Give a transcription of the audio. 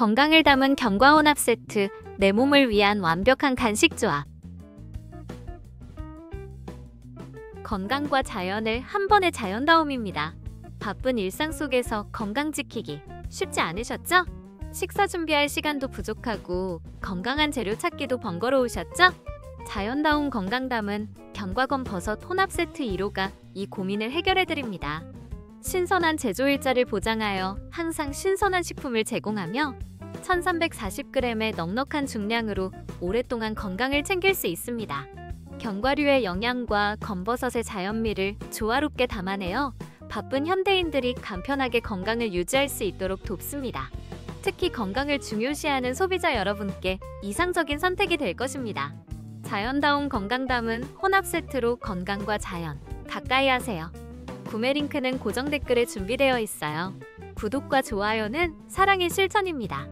건강을 담은 견과 혼합 세트, 내 몸을 위한 완벽한 간식 조합. 건강과 자연을 한 번의 자연다움입니다. 바쁜 일상 속에서 건강 지키기 쉽지 않으셨죠? 식사 준비할 시간도 부족하고 건강한 재료 찾기도 번거로우셨죠? 자연다운 건강담은 견과건 버섯 혼합 세트 1호가 이 고민을 해결해드립니다. 신선한 제조일자를 보장하여 항상 신선한 식품을 제공하며 1340g의 넉넉한 중량으로 오랫동안 건강을 챙길 수 있습니다. 견과류의 영양과 건버섯의 자연미를 조화롭게 담아내어 바쁜 현대인들이 간편하게 건강을 유지할 수 있도록 돕습니다. 특히 건강을 중요시하는 소비자 여러분께 이상적인 선택이 될 것입니다. 자연다운 건강담은 혼합 세트로 건강과 자연 가까이 하세요. 구매 링크는 고정 댓글에 준비되어 있어요. 구독과 좋아요는 사랑의 실천입니다.